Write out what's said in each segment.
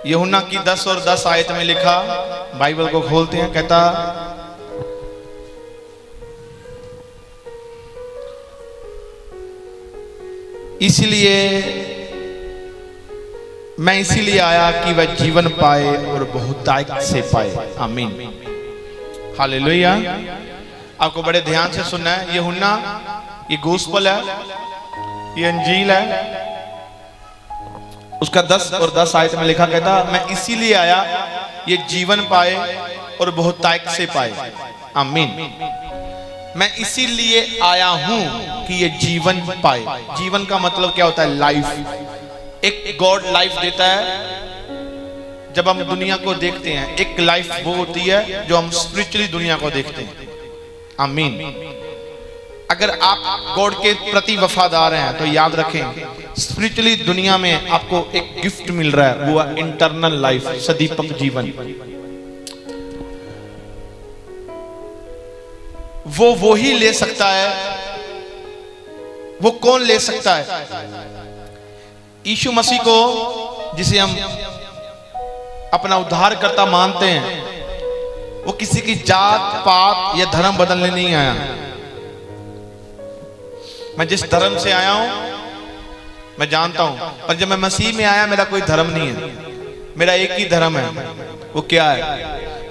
यूहन्ना की 10 और 10 आयत में लिखा, बाइबल को खोलते हैं, कहता इसलिए मैं इसीलिए आया कि वह जीवन पाए और बहुतायत से पाए। आमीन, हालेलुया। आपको बड़े ध्यान से सुनना है। यूहन्ना, ये गोस्पल है, ये अंजील है, उसका 10 और 10 आयत में लिखा, कहता मैं इसीलिए आया ये जीवन पाए और बहुतायत से पाए। आमीन। मैं इसीलिए आया हूं कि ये जीवन पाए। जीवन का मतलब क्या होता है? लाइफ। एक गॉड लाइफ देता है जब हम दुनिया को देखते हैं। एक लाइफ वो होती है जो हम स्पिरिचुअली दुनिया को देखते हैं। आमीन। अगर आप गॉड के प्रति वफादार हैं तो याद रखें, स्पिरिचुअली दुनिया में आपको एक गिफ्ट मिल रहा है, वो है इंटरनल लाइफ, सदीपक जीवन। वो ही ले सकता है। वो कौन ले सकता है? यीशु मसीह को, जिसे हम अपना उद्धारकर्ता मानते हैं, वो किसी की जात पात या धर्म बदलने नहीं आया। मैं जिस धर्म से आया हूं मैं जानता हूं, पर जब मैं मसीह में आया मेरा कोई धर्म नहीं है, मेरा एक ही धर्म है। वो क्या है?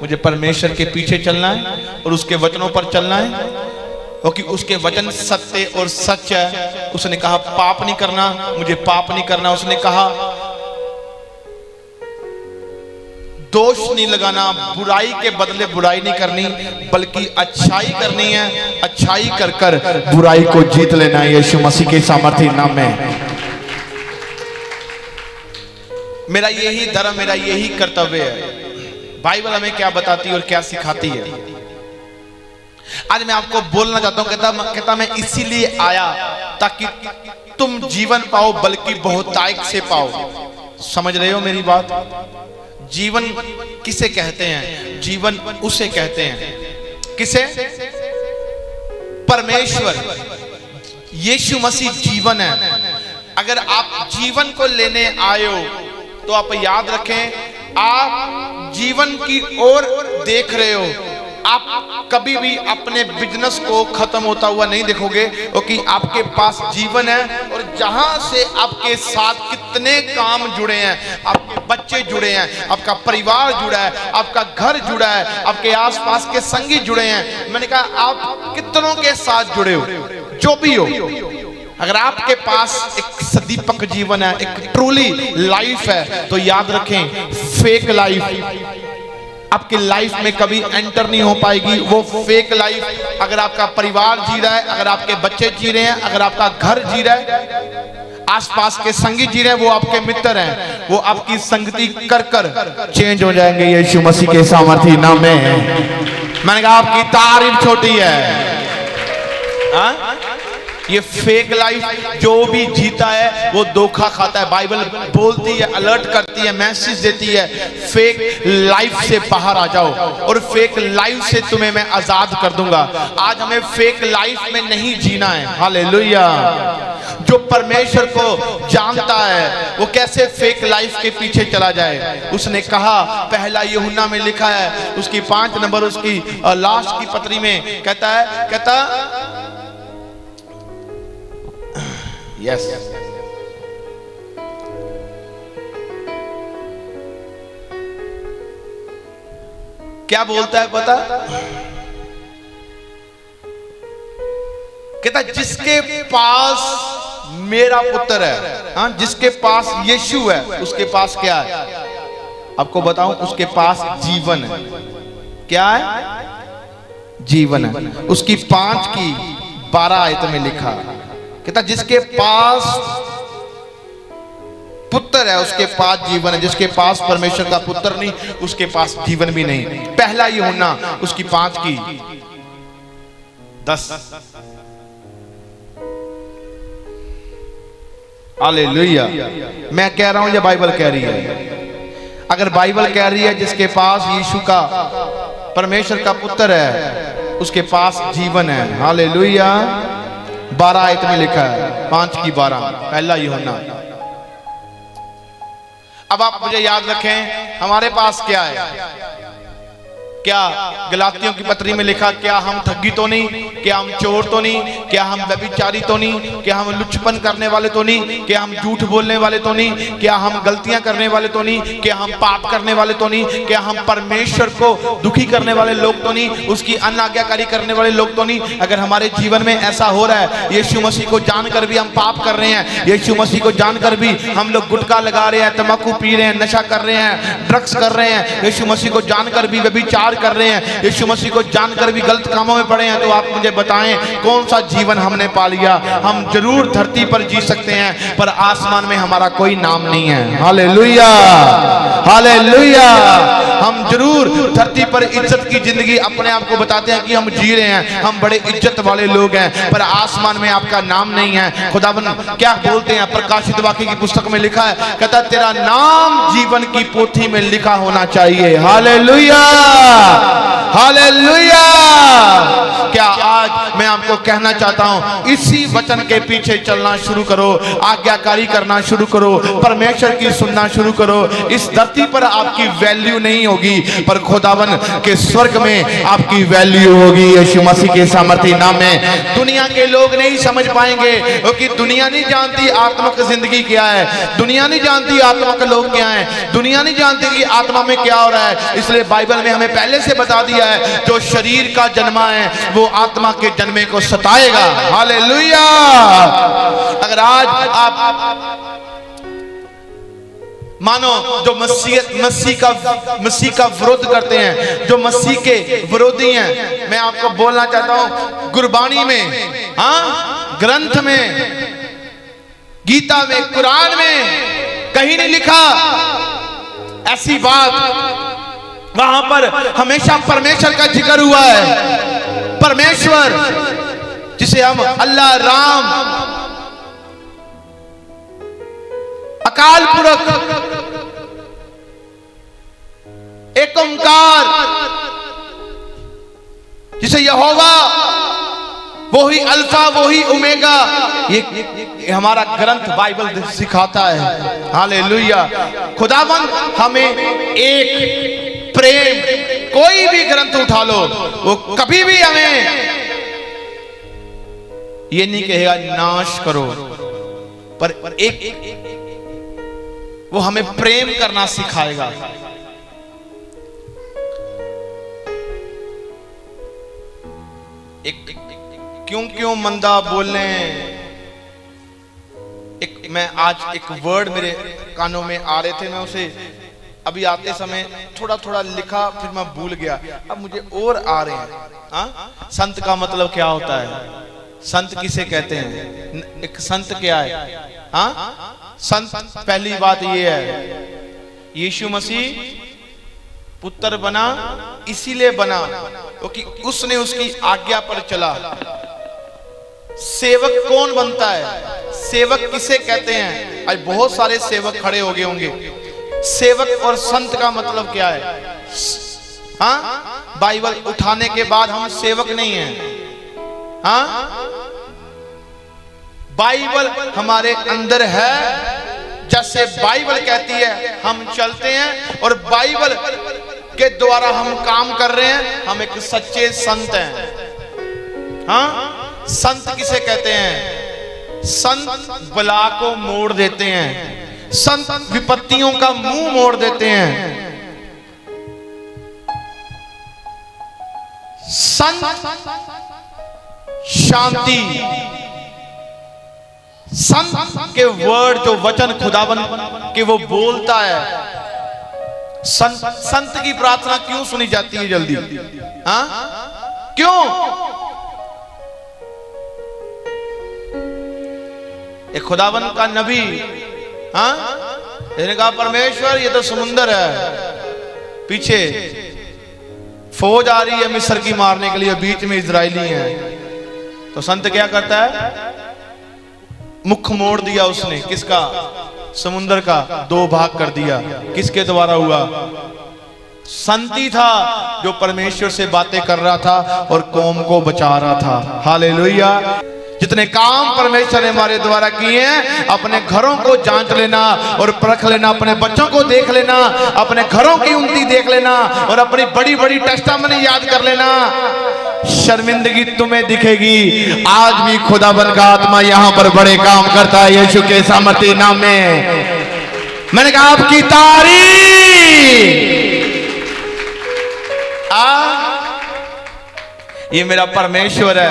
मुझे परमेश्वर के पीछे चलना है और उसके वचनों पर चलना है, क्योंकि उसके वचन सत्य और सच है। उसने कहा पाप नहीं करना, मुझे पाप नहीं करना। उसने कहा दोष नहीं लगाना, बुराई के बदले बुराई नहीं करनी, बल्कि अच्छाई करनी है। अच्छाई कर कर बुराई को जीत लेना है, यीशु मसीह के सामर्थी नाम में। मेरा यही धर्म, मेरा यही कर्तव्य है। बाइबल हमें क्या बताती है और क्या सिखाती है, आज मैं आपको बोलना चाहता हूं। कहता मैं इसीलिए आया ताकि तुम जीवन पाओ, बल्कि बहुतायत से पाओ। समझ रहे हो मेरी बात? जीवन किसे कहते हैं? जीवन उसे कहते हैं। किसे? परमेश्वर। यीशु मसीह जीवन है। अगर आप जीवन को लेने आए हो तो आप याद रखें, आप जीवन की ओर देख रहे हो। आप कभी भी अपने बिजनेस को खत्म होता हुआ नहीं देखोगे, क्योंकि आपके पास जीवन है। और जहां से आपके साथ कितने काम जुड़े हैं, आपके बच्चे जुड़े हैं, आपका परिवार जुड़ा है, आपका घर जुड़ा है, आपके आसपास के संगी जुड़े हैं। मैंने कहा आप कितनों के साथ जुड़े हो, जो भी हो, अगर आपके पास एक सदीपक जीवन है, एक ट्रूली लाइफ है, तो याद रखें फेक लाइफ आपकी लाइफ में कभी एंटर नहीं हो पाएगी। वो फेक लाइफ, अगर आपका परिवार जी रहा है, अगर आपके बच्चे जी रहे हैं, अगर आपका घर जी रहा है, आसपास के संगी जी रहे हैं, वो आपके मित्र हैं, वो आपकी संगति कर कर चेंज हो जाएंगे यीशु मसीह के सामर्थी नाम में। मैंने कहा आपकी तारीफ छोटी है। ये फेक लाइफ जो भी जीता है वो धोखा खाता है। बाइबल बोलती है, अलर्ट करती है, मैसेज देती है, फेक लाइफ से बाहर आ जाओ और फेक लाइफ से तुम्हें मैं आजाद कर दूंगा। आज हमें फेक लाइफ में नहीं जीना है। हालेलुया। जो परमेश्वर को जानता है वो कैसे फेक लाइफ के पीछे चला जाए? उसने कहा, पहला यूहन्ना में लिखा है, उसकी 5 नंबर, उसकी लास्ट की पत्री में कहता यस क्या बोलता है पता? कहता जिसके पास मेरा पुत्र है, हाँ, जिसके पास यीशु है, उसके पास क्या है? आपको बताऊं, उसके पास जीवन है। क्या है? जीवन है। उसकी 5 की 12 आयत में लिखा, कहता जिसके पास पुत्र है उसके पास जीवन है। जिसके पास परमेश्वर का पुत्र नहीं, उसके पास जीवन भी नहीं। पहला यूहन्ना उसकी 5 की 10। हालेलुया। मैं कह रहा हूं या बाइबल कह रही है? अगर बाइबल कह रही है जिसके पास यीशु का, परमेश्वर का पुत्र है, उसके पास जीवन है। हालेलुया। 12 आयत में लिखा है, 5 की 12, पहला यूहन्ना। अब आप मुझे याद रखें, हमारे पास क्या है? क्या गलातियों की पत्री में लिखा, क्या हम ठगी तो नहीं, क्या हम चोर तो नहीं, क्या हम व्यभिचारी तो नहीं, क्या हम लुच्चपन करने वाले तो नहीं, क्या हम झूठ बोलने वाले तो नहीं, क्या हम गलतियां करने वाले तो नहीं, क्या हम पाप करने वाले तो नहीं, क्या हम परमेश्वर को दुखी करने वाले लोग तो नहीं, उसकी अनाज्ञाकारी करने वाले लोग तो नहीं। अगर हमारे जीवन में ऐसा हो रहा है, यीशु मसीह को जानकर भी हम पाप कर रहे हैं, यीशु मसीह को जानकर भी हम लोग गुटखा लगा रहे हैं, तंबाकू पी रहे हैं, नशा कर रहे हैं, ड्रग्स कर रहे हैं, यीशु मसीह को जानकर भी व्यभिचार कर रहे हैं, यीशु मसीह को जानकर भी गलत कामों में पड़े हैं, तो आप मुझे बताएं कौन सा जीवन हमने पा लिया? हम जरूर धरती पर जी सकते हैं, पर आसमान में हमारा कोई नाम नहीं है। Hallelujah, hallelujah. हम जरूर धरती पर इज्जत की जिंदगी अपने आप को बताते हैं कि हम जी रहे हैं, हम बड़े इज्जत वाले लोग हैं, पर आसमान में आपका नाम नहीं है। खुदावन क्या बोलते हैं? प्रकाशित वाक्य की पुस्तक में लिखा है, कहता तेरा नाम जीवन की पोथी में लिखा होना चाहिए। Hallelujah, hallelujah. क्या आज मैं आपको कहना चाहता हूं, इसी वचन के पीछे चलना शुरू करो, आज्ञाकारी करना शुरू करो, परमेश्वर की सुनना शुरू करो। इस धरती पर आपकी वैल्यू नहीं होगी, पर खुदावन के स्वर्ग में आपकी वैल्यू होगी यीशु मसीह के सामर्थी नाम में। दुनिया के लोग नहीं समझ पाएंगे, क्योंकि दुनिया नहीं जानती आत्मिक जिंदगी क्या है, दुनिया नहीं जानती आत्मा के लोग क्या है, दुनिया नहीं जानती कि आत्मा में क्या हो रहा है। इसलिए बाइबल में हमें पहले से बता दिया है, जो शरीर का जन्मा है वो आत्मा के जन्मे को सताएगा। हालेलुया। अगर आज आप मानो जो मसीह का विरोध करते हैं, जो मसीह के विरोधी हैं, मैं आपको बोलना चाहता हूं, गुरबानी में, हाँ, ग्रंथ में, गीता में, कुरान में कहीं नहीं लिखा ऐसी बात। वहां पर हमेशा परमेश्वर का जिक्र हुआ है। परमेश्वर जिसे हम अल्लाह, राम, अकाल पुरख, एक ओंकार, जिसे यहोवा, वो ही अल्फा, वो ही ओमेगा, ये हमारा ग्रंथ बाइबल सिखाता है। हालेलुया। खुदावन हमें एक प्रेम, कोई भी ग्रंथ उठा लो, वो कभी भी हमें ये नहीं कहेगा नाश करो, पर एक वो हमें प्रेम करना सिखाएगा। एक क्यों मंदा बोलने, मैं आज एक वर्ड मेरे कानों में आ रहे थे, मैं उसे अभी आते समय थोड़ा थोड़ा लिखा, फिर मैं भूल गया, अब मुझे और आ रहे हैं। हाँ, संत का मतलब क्या होता है? संत किसे कहते हैं? एक संत क्या है? हाँ, संत पहली बात ये है, यीशु मसीह पुत्र बना इसीलिए बना क्योंकि उसने उसकी आज्ञा पर चला। सेवक कौन बनता है? सेवक किसे कहते हैं? आज बहुत सारे सेवक खड़े हो गए होंगे। सेवक और संत का मतलब क्या है? हाँ, बाइबल उठाने के बाद हम सेवक नहीं हैं। हाँ, बाइबल हमारे अंदर है, जैसे बाइबल कहती है हम चलते हैं, और बाइबल के द्वारा हम काम कर रहे हैं। हम एक सच्चे संत हैं। हाँ, संत किसे कहते हैं? संत बला को मोड़ देते हैं, संत विपत्तियों का मुंह मोड़ देते हैं। संत शांति, संत के वर्ड, जो वचन खुदावन के वो बोलता है। संत की प्रार्थना क्यों सुनी जाती है जल्दी? हाँ, क्यों? एक खुदावन का नबी, हाँ, इसने कहा परमेश्वर ये तो समुंदर है, पीछे फौज आ रही है मिस्र की मारने के लिए, बीच में इजरायली हैं। तो संत क्या करता है? मुख मोड़ दिया उसने। किसका? समुंदर का दो भाग कर दिया। किसके द्वारा हुआ? संती था जो परमेश्वर से बातें कर रहा था और कौम को बचा रहा था। हालेलुया। जितने जितने काम परमेश्वर ने हमारे द्वारा किए हैं, अपने घरों को जांच लेना और परख लेना, अपने बच्चों को देख लेना, अपने घरों की उन्नति देख लेना और अपनी बड़ी बड़ी टेस्टामनी याद कर लेना। शर्मिंदगी तुम्हें दिखेगी। आज भी खुदाबंद का आत्मा यहां पर बड़े काम करता है यीशु के सामर्थी नाम में। मैंने कहा आपकी तारीफ। ये मेरा परमेश्वर है।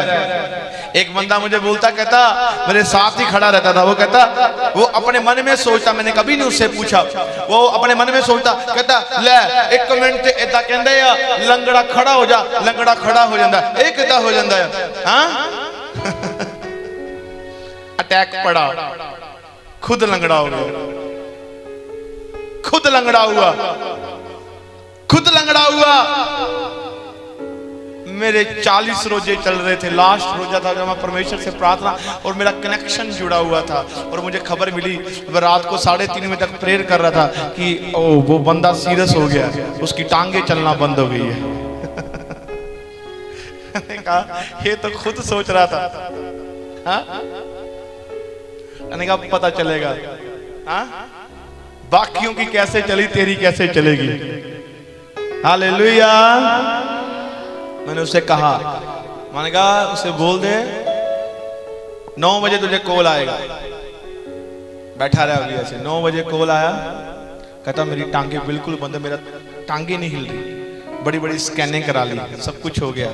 एक बंदा मुझे बोलता, कहता मेरे साथ ही खड़ा रहता था, वो कहता वो अपने मन में सोचता, मैंने कभी नहीं उससे पूछा, वो अपने मन में सोचता, कहता ले एक कमेंट ते इदा कहंदे आ लंगड़ा खड़ा हो जा, लंगड़ा खड़ा हो जाता है, एक किदा हो जाता है। हाँ अटैक पड़ा, खुद लंगड़ा हो गया, खुद लंगड़ा हुआ, खुद लंगड़ा हुआ। मेरे 40 रोजे चल रहे थे, लास्ट रोजा था जब मैं परमेश्वर से प्रार्थना और मेरा कनेक्शन जुड़ा हुआ था और मुझे खबर मिली, मैं रात को 3:30 बजे तक प्रेयर कर रहा था कि ओ वो बंदा सीरियस हो गया, उसकी टांगे चलना बंद हो गई है। मैंने कहा ये तो खुद सोच रहा था। हाँ? मैंने कहा पता चलेगा। हाँ? बाकियों की कैसे चली, तेरी कैसे चलेगी। हालेलुया। मैंने उससे कहा, मैंने कहा उसे बोल दे 9 बजे तुझे कॉल आएगा। बैठा रहा अभी ऐसे, 9 बजे कॉल आया, कहता मेरी टांगे बिल्कुल बंद है, मेरा टांगे नहीं हिल रही, बड़ी बड़ी स्कैनिंग करा ली, सब कुछ हो गया,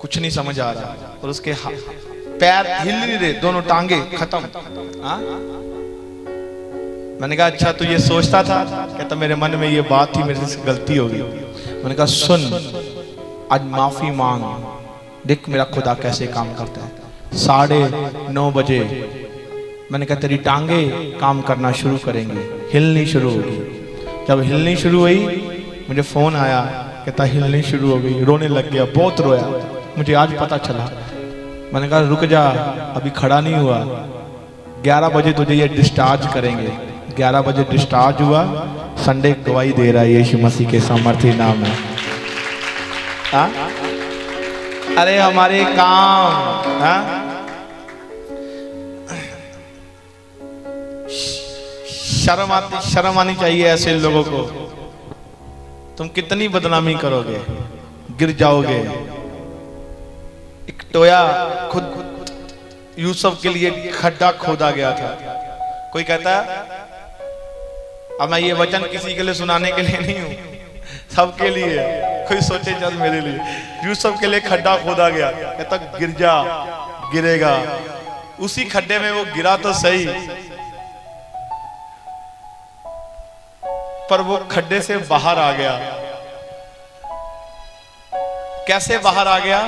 कुछ नहीं समझ आ रहा और उसके पैर हिल नहीं रहे, दोनों टांगे खत्म। हाँ? मैंने कहा अच्छा तू ये सोचता था? कहता मेरे मन में ये बात थी, मेरे से गलती हो गई। मैंने कहा सुन आज माफी मांग, देख मेरा खुदा कैसे काम करता है। 9:30 बजे मैंने कहा तेरी टांगे काम करना शुरू करेंगे, हिलनी शुरू होगी। जब हिलनी शुरू हुई मुझे फोन आया, कहता हिलनी शुरू हो गई, रोने लग गया, बहुत रोया, मुझे आज पता चला। मैंने कहा रुक जा, अभी खड़ा नहीं हुआ, 11 बजे तुझे ये डिस्चार्ज करेंगे। 11 बजे डिस्चार्ज हुआ, संडे गवाही दे रहा है यीशु मसीह के सामर्थी नाम है। अरे हमारे काम शर्म आनी चाहिए ऐसे लोगों को। तुम कितनी बदनामी करोगे, गिर जाओगे। एक टोया खुद यूसुफ के लिए खड्डा खोदा गया था। कोई कहता है, अब मैं ये वचन किसी के लिए सुनाने के लिए नहीं हूं, सबके लिए। कोई सोचे चल मेरे लिए। यूसुफ के लिए खड्डा खोदा गया, कहता गिर जा, गिरेगा। उसी खड्डे में वो गिरा तो सही, पर वो खड्डे से बाहर आ गया। कैसे बाहर आ गया?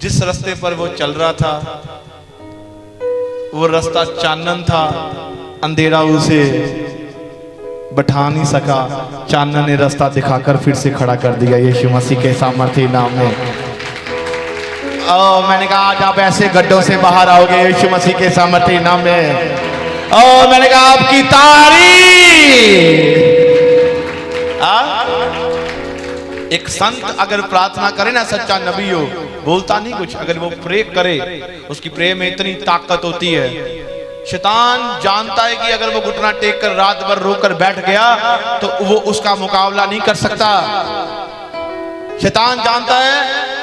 जिस रास्ते पर वो चल रहा था वो रास्ता चानन था, अंधेरा उसे बैठा नहीं सका। चानन ने रास्ता दिखाकर फिर से खड़ा कर दिया यीशु मसीह के सामर्थी नाम में। मैंने कहा आज आप ऐसे गड्ढों से बाहर आओगे यीशु मसीह के सामर्थी नाम में। मैंने कहा आपकी तारीफ। एक संत अगर प्रार्थना करे ना, सच्चा नबी हो, बोलता नहीं कुछ, अगर वो प्रे करे, उसकी प्रे में इतनी ताकत होती है। शैतान जानता है कि अगर वो घुटना टेक कर रात भर रोकर बैठ गया तो वो उसका मुकाबला नहीं कर सकता। शैतान जानता है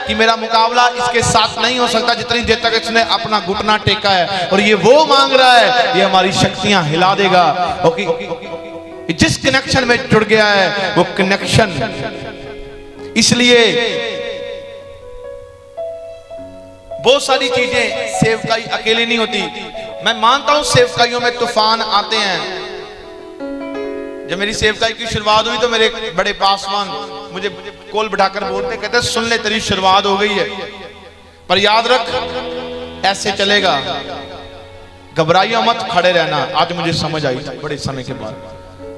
कि मेरा मुकाबला इसके साथ नहीं हो सकता जितनी देर तक इसने अपना घुटना टेका है, और ये वो मांग रहा है, ये हमारी शक्तियां हिला देगा। ओके, जिस कनेक्शन में जुड़ गया है वो कनेक्शन, इसलिए बहुत सारी चीजें सेवकाई अकेले नहीं होती। मैं मानता हूं सेवकाइयों में तूफान आते हैं। जब मेरी सेवकाई की शुरुआत हुई तो मेरे बड़े पासवान मुझे कोल बिठाकर बोलते, कहते सुन ले तेरी शुरुआत हो गई है, पर याद रख ऐसे चलेगा, घबराइयो मत, खड़े रहना। आज मुझे समझ आई बड़े समय के बाद।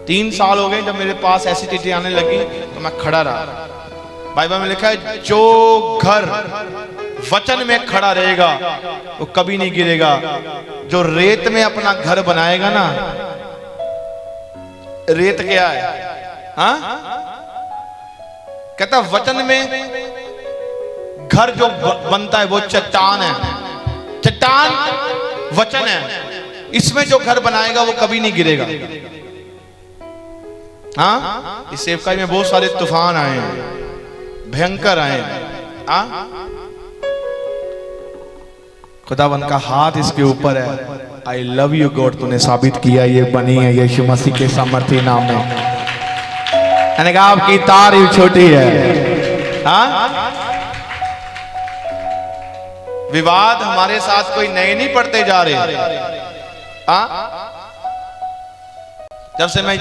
3 साल हो गए जब मेरे पास ऐसी चीजें आने लगी तो मैं खड़ा रहा। बाइबल में लिखा है जो घर वचन में खड़ा रहेगा वो कभी नहीं गिरेगा। जो रेत में अपना घर बनाएगा ना, रेत क्या है? हाँ, कहता वचन में घर जो बनता है वो चट्टान है, चट्टान वचन है। इसमें जो घर बनाएगा वो कभी नहीं गिरेगा। हाँ, इस सेवकाई में बहुत सारे तूफान आए हैं, भयंकर आए हैं। हाँ, खुदावन का हाथ इसके ऊपर है। आई लव यू गॉड, तूने साबित किया ये बनी है यीशु मसीह के सामर्थी नाम में। मैंने कहा आपकी तारीफ छोटी है। हाँ, विवाद हमारे साथ कोई नए नहीं पड़ते जा रहे। हाँ, जब से मैं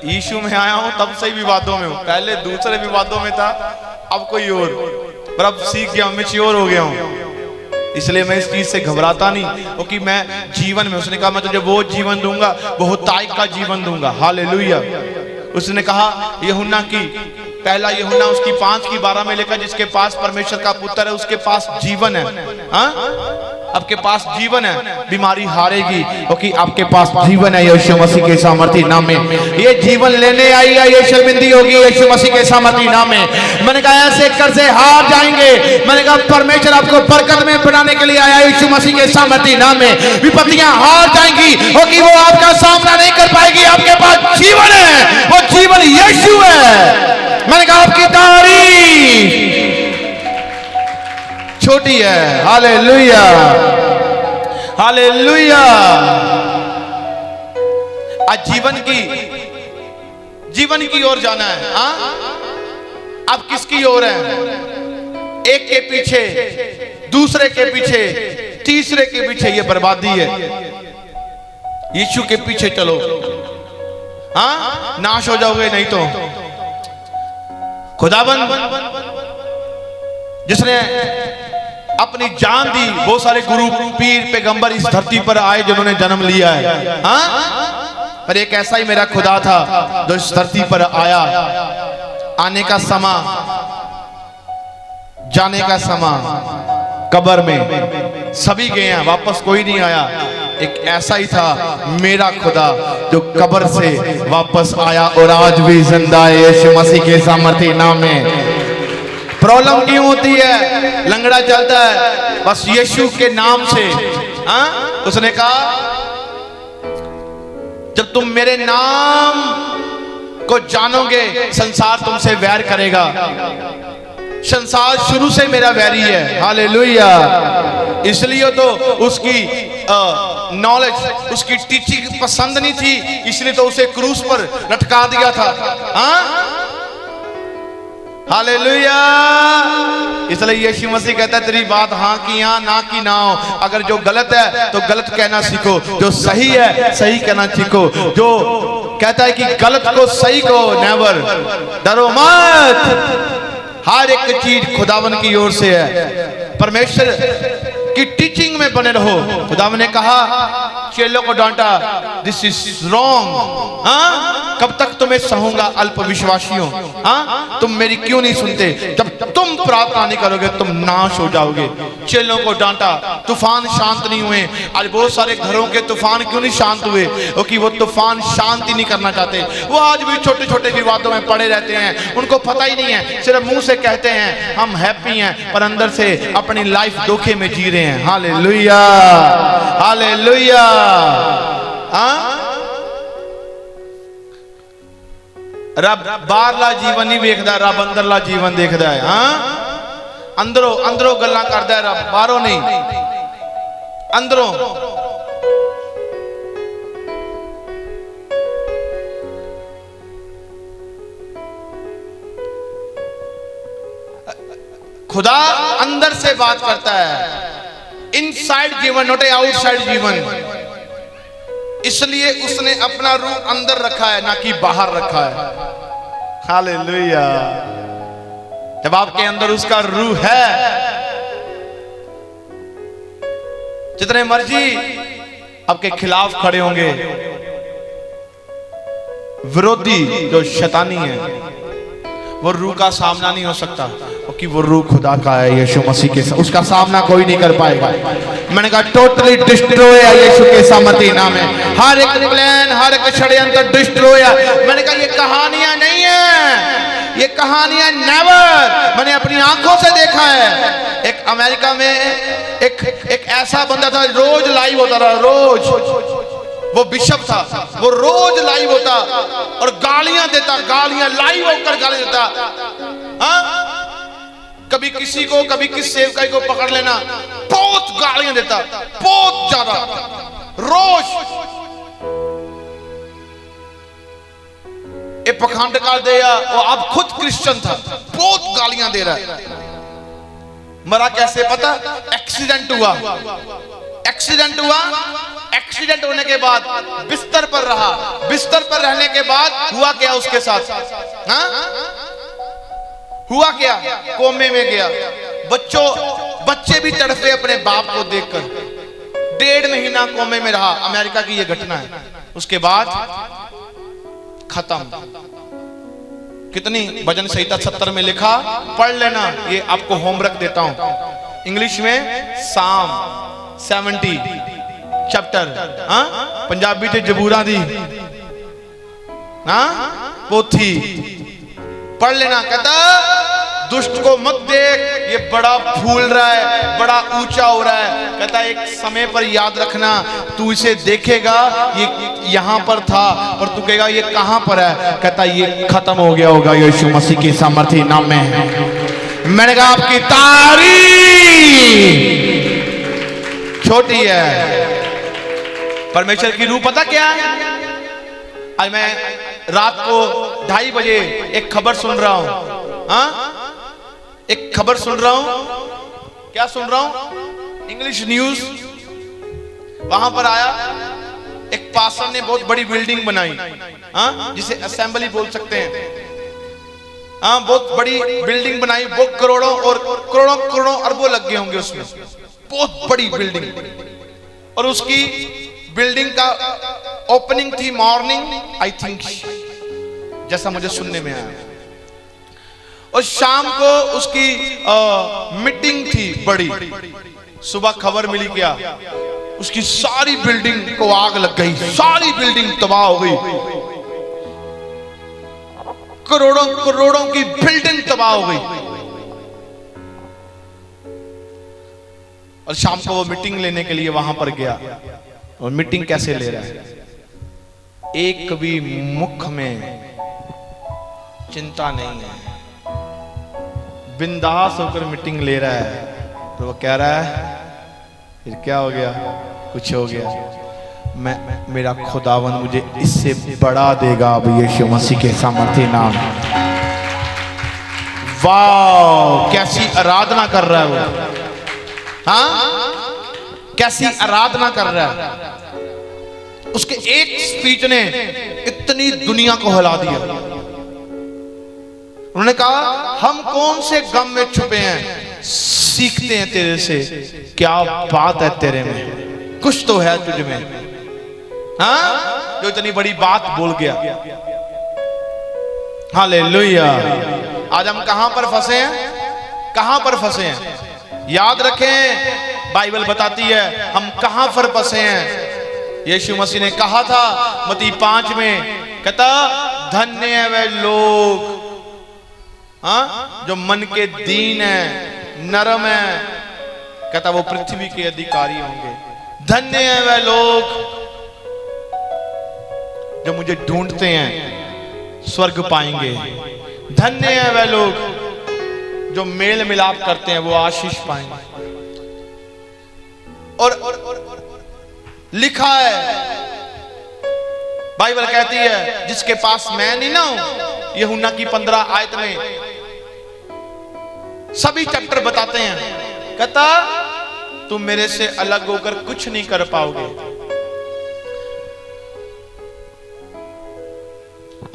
यीशु में आया हूं तब से ही विवादों में हूं। पहले दूसरे विवादों में था, अब कोई और, पर अब सीख गया, मैच्योर हो गया हूं। इसलिए मैं इस चीज से घबराता नहीं, क्योंकि मैं जीवन में, उसने कहा मैं तुझे वो जीवन दूंगा, बहुतायत का जीवन दूंगा। हालेलुया। उसने कहा यूहन्ना की, पहला यूहन्ना उसकी 5:12 में लिखा, जिसके पास परमेश्वर का पुत्र है उसके पास जीवन है। हाँ, आपके पास जीवन है, बीमारी हारेगी, क्योंकि आपके पास जीवन है यीशु मसीह के सामर्थी नाम में। ये जीवन लेने आई है, ये शर्मिंदी होगी यीशु मसीह के सामर्थी नाम में। मैंने कहा ऐसे कर से हार जाएंगे। मैंने कहा परमेश्वर आपको बरकत में बनाने के लिए आया यीशु मसीह के सामर्थी नाम में। विपत्तियां हार जाएंगी, क्योंकि वो आपका सामना नहीं कर पाएगी। आपके पास जीवन है, वो जीवन यीशु है। मैंने कहा आपकी तारीफ छोटी है। Hallelujah, hallelujah. आज जीवन की ओर जाना है। हाँ, आप किसकी ओर हैं? एक के पीछे, दूसरे के पीछे, तीसरे के पीछे, ये बर्बादी है। यीशु के पीछे चलो। हाँ, नाश हो जाओगे नहीं तो। खुदाबंद जिसने अपनी जान दी, बहुत सारे गुरु पीर पैगंबर इस धरती पर आए जिन्होंने जन्म लिया है। हाँ, पर एक ऐसा ही मेरा खुदा था जो इस धरती पर आया। आने का समा, जाने का समा, कब्र में सभी गए हैं, वापस कोई नहीं आया। एक ऐसा ही था मेरा खुदा जो कब्र से वापस आया और आज भी जिंदा है यीशु मसीह के सामर्थी नाम में। प्रॉब्लम क्यों होती है? लंगड़ा चलता है, बस यीशु के नाम से। हाँ, उसने कहा जब तुम मेरे नाम को जानोगे संसार तुमसे वैर करेगा। संसार शुरू से मेरा वैरी है। हालेलुया। इसलिए तो उसकी नॉलेज, उसकी टीचिंग पसंद नहीं थी, इसलिए तो उसे क्रूस पर लटका दिया था। हाँ, हालेलुया। इसलिए यीशु मसीह कहता है तेरी बात हाँ की हाँ, ना की ना हो। अगर जो गलत है तो गलत कहना सीखो, जो सही है सही कहना सीखो। जो कहता है कि गलत को सही को, नेवर, डरो मत। हर एक चीज खुदावन की ओर से है। परमेश्वर की टीचिंग में बने रहो। खुदावन ने कहा चेलों को डांटा, दिस इज रॉन्ग। हाँ, कब तक तुम्हें सहूंगा अल्प विश्वासियों? हाँ, तुम मेरी क्यों नहीं सुनते? जब तुम प्रार्थना नहीं करोगे तुम नाश हो जाओगे। चेलों को डांटा, तूफान शांत नहीं हुए। आज बहुत सारे घरों के तूफान क्यों नहीं शांत हुए? क्योंकि वो तूफान शांति नहीं करना चाहते। वो आज भी छोटे छोटे विवादों में पड़े रहते हैं, उनको पता ही नहीं है। सिर्फ मुंह से कहते हैं हम हैप्पी हैं, पर अंदर से अपनी लाइफ धोखे में जी रहे हैं। Hallelujah, hallelujah. रब बाहरला जीवन नहीं देखता, रब अंदरला जीवन देखता है। हाँ, अंदरों अंदरों गल्लां करता है रब, बाहरों नहीं, अंदरों। खुदा अंदर से बात करता है, इनसाइड जीवन, नॉट ए आउटसाइड जीवन। इसलिए उसने अपना रूह अंदर रखा है, ना कि बाहर रखा है। हालेलुया। जब आपके अंदर उसका रूह है, जितने मर्जी आपके खिलाफ खड़े होंगे, विरोधी जो शैतानी है, वो रूह का सामना नहीं हो सकता, क्योंकि वो रूह खुदा का है यीशु मसीह के साथ। उसका सामना कोई नहीं कर पाएगा। मैंने कहा टोटली डिस्ट्रॉय है यीशु के सामर्थी नाम है। हर एक प्लान, हर एक षड्यंत्र डिस्ट्रॉय है। मैंने कहा ये कहानियां नहीं है, ये कहानियां नेवर, मैंने अपनी आंखों से देखा है। एक अमेरिका में एक ऐसा बंदा था, रोज लाइव होता रहा, रोज, वो बिशप था, वो रोज लाइव होता और गालियां देता, गालियां लाइव होकर गाली देता। हाँ, कभी किसी को, कभी किस सेवकाई को पकड़ लेना, बहुत गालियां देता, बहुत ज्यादा, रोज। ये पखंड कर दिया, वो अब खुद क्रिश्चियन था, बहुत गालियां दे रहा है। मरा कैसे पता? एक्सीडेंट हुआ, एक्सीडेंट हुआ, एक्सीडेंट होने के बाद बिस्तर पर रहा, बिस्तर पर रहने के बाद हुआ क्या उसके साथ? हाँ, हुआ क्या? कोमे में गया। बच्चे भी तड़पे अपने बाप को देखकर। 1.5 महीना कोमे में रहा। अमेरिका की यह घटना है। उसके बाद खत्म। कितनी भजन संहिता 70 में लिखा, पढ़ लेना, ये आपको होमवर्क देता हूं इंग्लिश में। साम 70 चैप्टर, हाँ, पंजाबी च जबूरा दी, हाँ, पोथी पढ़ लेना। कहता दुष्ट को मत देख, ये बड़ा फूल रहा है, बड़ा ऊंचा हो रहा है। कहता एक समय पर याद रखना, तू इसे देखेगा, ये यहां पर था, और तू कहेगा ये कहां पर है। कहता ये खत्म हो गया होगा यीशु मसीह के सामर्थ्य नाम में। मैंने कहा आपकी तारीफ छोटी है, परमेश्वर की रूह पता क्या है? आज मैं रात को 2:30 बजे एक खबर सुन रहा हूं। हाँ, एक खबर सुन रहा हूं। क्या सुन रहा हूं? English news. वहां पर आया, एक पास्टर ने बहुत बड़ी बिल्डिंग बनाई, हाँ, जिसे असेंबली बोल सकते हैं। हाँ, बहुत बड़ी बिल्डिंग बनाई, बहुत करोड़ों और करोड़ों अरबों लग गए होंगे उसमें। बहुत बड़ी बिल्डिंग। और उसकी बिल्डिंग का ओपनिंग थी मॉर्निंग, आई थिंक, जैसा मुझे सुनने में आया। और शाम को उसकी मीटिंग थी बड़ी। सुबह खबर मिली क्या? उसकी सारी बिल्डिंग को आग लग गई, सारी बिल्डिंग तबाह हो गई, करोड़ों की बिल्डिंग तबाह हो गई। और शाम को वो मीटिंग लेने के लिए वहां पर गया। और मीटिंग कैसे ले रहा है? एक भी मुख में चिंता नहीं है, बिंदास होकर मीटिंग ले रहा है। तो वो कह रहा है फिर क्या हो गया? कुछ हो गया, मेरा खुदावन मुझे इससे बड़ा देगा अब यीशु मसीह के सामर्थ्य नाम। वाह, कैसी आराधना कर रहा है वो। हाँ, कैसी आराधना कर रहा है। उसके एक स्पीच ने इतनी दुनिया को हिला दिया। उन्होंने कहा हम कौन से गम में छुपे हैं, सीखते हैं तेरे से, क्या बात है तेरे में, कुछ तो है तुझ में, हाँ, जो इतनी बड़ी बात बोल गया। हालेलुया। आज हम कहां पर फंसे हैं? कहां पर फंसे हैं? याद रखें, बाइबल बताती है हम कहां पर फंसे हैं। यीशु मसीह ने कहा था मत्ती 5 में, कहता धन्य है वे लोग, हाँ, जो मन के दीन है, नरम है, कहता वो पृथ्वी के अधिकारी होंगे। धन्य है वे लोग जो मुझे ढूंढते हैं, स्वर्ग पाएंगे। धन्य है वे लोग जो मेल मिलाप करते हैं, वो आशीष पाएंगे। और लिखा है, बाइबल कहती है जिसके पास मैं नहीं ना हूं, यूहन्ना की 15 आयत में सभी चैप्टर बताते हैं, कहता तुम मेरे से अलग होकर कुछ नहीं कर पाओगे।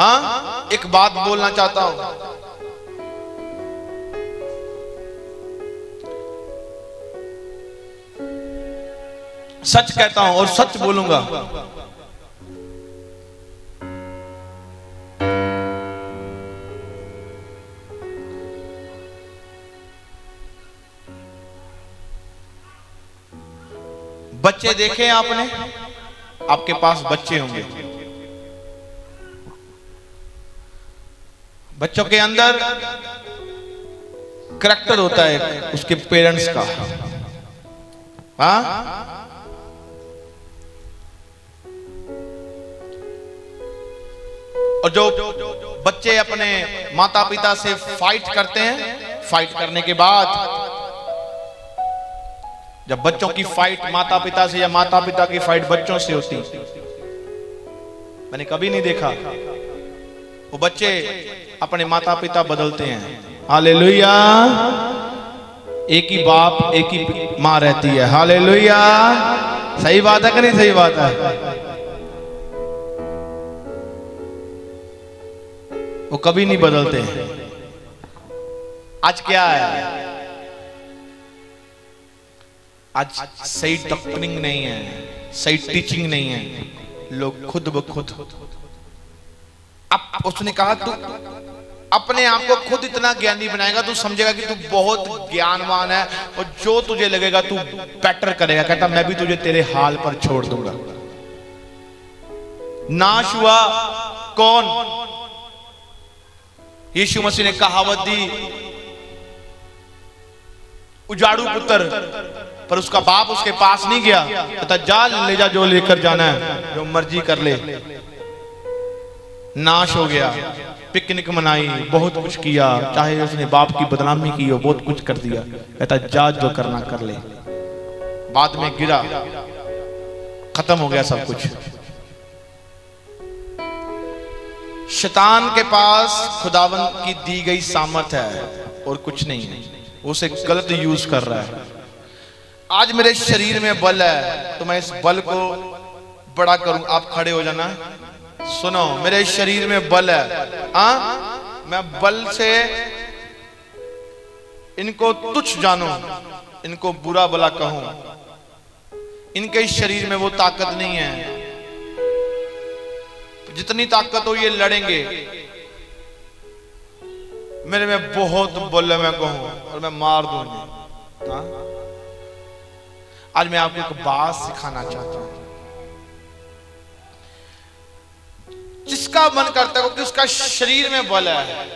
हाँ, एक बात बोलना चाहता हूं, सच कहता हूं और सच बोलूंगा। बच्चे देखे आपने? आपके पास बच्चे होंगे। बच्चों के अंदर करैक्टर होता है उसके पेरेंट्स का। हाँ, और जो बच्चे अपने माता पिता से फाइट करते हैं, फाइट करने के बाद जब बच्चों की फाइट माता पिता से या माता पिता की फाइट बच्चों से होती, मैंने कभी नहीं देखा वो बच्चे अपने माता पिता बदलते हैं। हालेलुया। एक ही बाप एक ही माँ रहती है। हालेलुया। सही बात है कि नहीं? सही बात है। वो कभी नहीं बदलते हैं। आज क्या है? आज सही डॉक्टरिंग नहीं है, सही टीचिंग नहीं है, लोग खुद ब खुद। अब उसने कहा तू अपने आप को खुद इतना ज्ञानी बनाएगा, तू समझेगा कि तू बहुत ज्ञानवान है और जो तुझे लगेगा तू बेटर करेगा। कहता मैं भी तुझे तेरे हाल पर छोड़ दूंगा। नाश हुआ कौन? यीशु मसीह ने कहावत दी, उजाड़ू पुत्र, पर उसका बाप उसके पास नहीं गया। कहता जा ले जा जो लेकर जाना है, जो मर्जी कर ले। नाश हो गया, पिकनिक मनाई, बहुत कुछ किया, चाहे उसने बाप की बदनामी की हो, बहुत कुछ कर दिया। कहता जा जो करना कर ले। बाद में गिरा, खत्म हो गया सब कुछ। शैतान के पास खुदावन की दी गई सामर्थ है और कुछ नहीं है, उसे गलत यूज कर रहा है। आज मेरे शरीर में बल है तो मैं इस बल को बड़ा करूं। आप खड़े हो जाना। सुनो, मेरे शरीर में बल है, मैं बल से इनको तुच्छ जानूं, इनको बुरा भला कहूं। इनके शरीर में वो ताकत नहीं है। जितनी ताकत हो ये लड़ेंगे। मेरे में बहुत बल है, मैं कहूं और मैं मार दूंगी। आज मैं आपको एक बात सिखाना चाहता हूं। जिसका मन करता है कि उसका शरीर में बल है,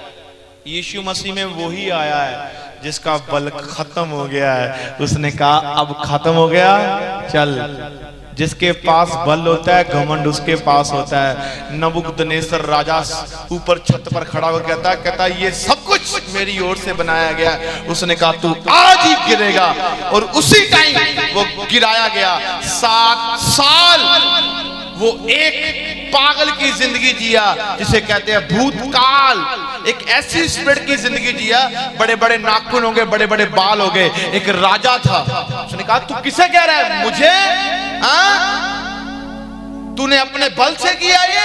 यीशु मसीह में वही आया है जिसका बल खत्म हो गया है। उसने कहा अब खत्म हो गया, चल। जिसके पास बल होता है घमंड उसके पास होता है। नबूकदनेस्सर राजा ऊपर छत पर खड़ा हो गया था, कहता ये सब कुछ मेरी ओर से बनाया गया। उसने कहा तू आज ही गिरेगा, और उसी टाइम वो गिराया गया। 7 साल वो एक पागल की जिंदगी जिया, जिसे कहते हैं भूतकाल। एक ऐसी स्पिरिट की जिंदगी जिया, बड़े बड़े नाखून हो गए, बड़े बड़े बाल हो गए। एक राजा था। उसने कहा तू किसे कह रहा है? मुझे? तूने अपने बल से किया ये?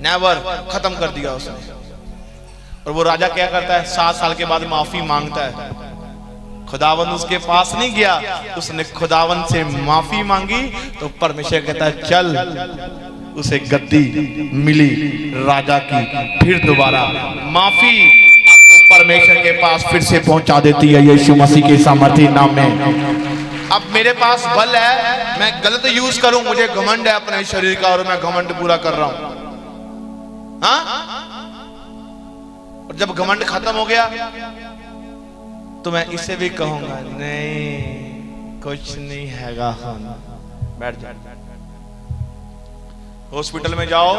नेवर। खत्म कर दिया उसने। और वो राजा क्या करता है? 7 साल के बाद माफी मांगता है। खुदावन उसके पास नहीं गया, उसने खुदावन से माफी मांगी तो परमेश्वर कहता है चल। उसे गद्दी मिली राजा की, फिर दोबारा माफी आपको परमेश्वर के पास फिर से पहुंचा देती है यीशु मसीह के सामर्थी नाम में। अब मेरे पास बल है, मैं गलत यूज करूं, मुझे घमंड है अपने शरीर का और मैं घमंड पूरा कर रहा हूं। और जब घमंड खत्म हो गया तो मैं इसे भी कहूंगा नहीं कुछ नहीं हैगा। बैठ जाओ। हॉस्पिटल में जाओ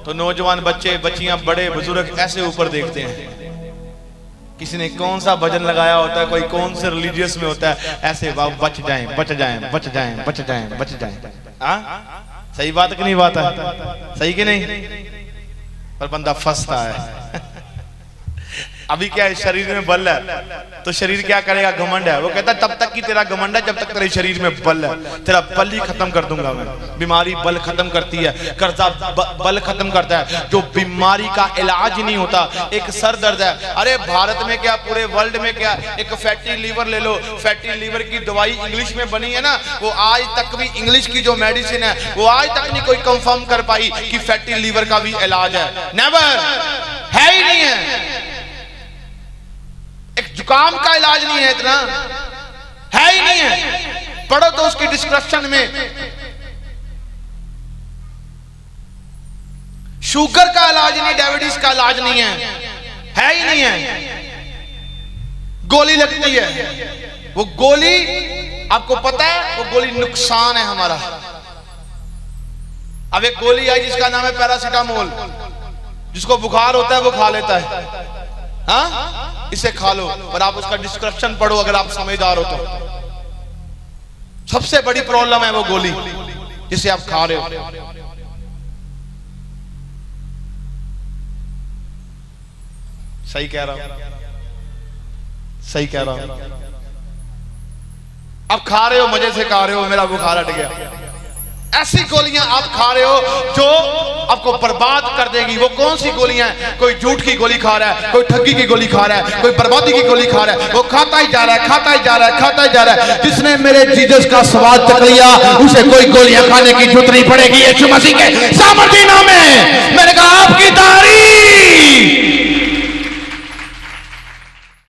तो नौजवान बच्चे बच्चियां बड़े बुजुर्ग ऐसे ऊपर देखते हैं। किसी ने कौन सा भजन लगाया होता है, कोई कौन से रिलीजियस में होता है, ऐसे बच जाएं बच जाएं बच जाएं बच जाएं बच जाएं। सही बात है कि नहीं? बात है सही कि नहीं? पर बंदा फंसता है। अभी क्या है? शरीर में बल है तो शरीर क्या करेगा? घमंड है। वो कहता है तब तक कि तेरा घमंड है जब तक तेरे शरीर में बल है। तेरा बल ही खत्म कर दूंगा मैं। बीमारी बल खत्म करती है, कर्जा बल खत्म करता है। जो बीमारी का इलाज नहीं होता, एक सर दर्द है, अरे भारत में क्या पूरे वर्ल्ड में क्या, एक फैटी लीवर ले लो। फैटी लीवर की दवाई इंग्लिश में बनी है ना, वो आज तक भी इंग्लिश की जो मेडिसिन है वो आज तक नहीं कोई कंफर्म कर पाई कि फैटी लीवर का भी इलाज है। नेवर, है ही नहीं है। एक जुकाम का इलाज नहीं है, इतना है ही नहीं है। पढ़ो तो उसकी डिस्क्रिप्शन में शुगर का इलाज नहीं, डायबिटीज का इलाज नहीं है ही नहीं है। गोली लगती है, वो गोली आपको पता है वो गोली नुकसान है हमारा। अब एक गोली आई जिसका नाम है पैरासीटामोल, जिसको बुखार होता है वो खा लेता है, हाँ इसे खा लो, पर आप उसका डिस्क्रिप्शन पढ़ो अगर आप समझदार हो तो। सबसे बड़ी प्रॉब्लम है वो गोली जिसे आप खा रहे हो। सही कह रहा हूं, सही कह रहा हूं। आप खा रहे हो, मजे से खा रहे हो, मेरा बुखार हट गया। ऐसी गोलियां आप खा रहे हो जो आपको बर्बाद कर देगी। वो कौन सी गोलियां हैं? कोई झूठ की गोली खा रहा है, कोई ठगी की गोली खा रहा है, कोई बर्बादी की गोली खा रहा है। वो खाता ही जा रहा है, खाता ही जा रहा है, खाता ही जा रहा है। जिसने मेरे जीसस का स्वाद तक लिया उसे कोई गोलियां खाने की जरूरत नहीं पड़ेगी यीशु मसीह के सामर्थी नाम में। मैंने कहा आपकी तारीफ।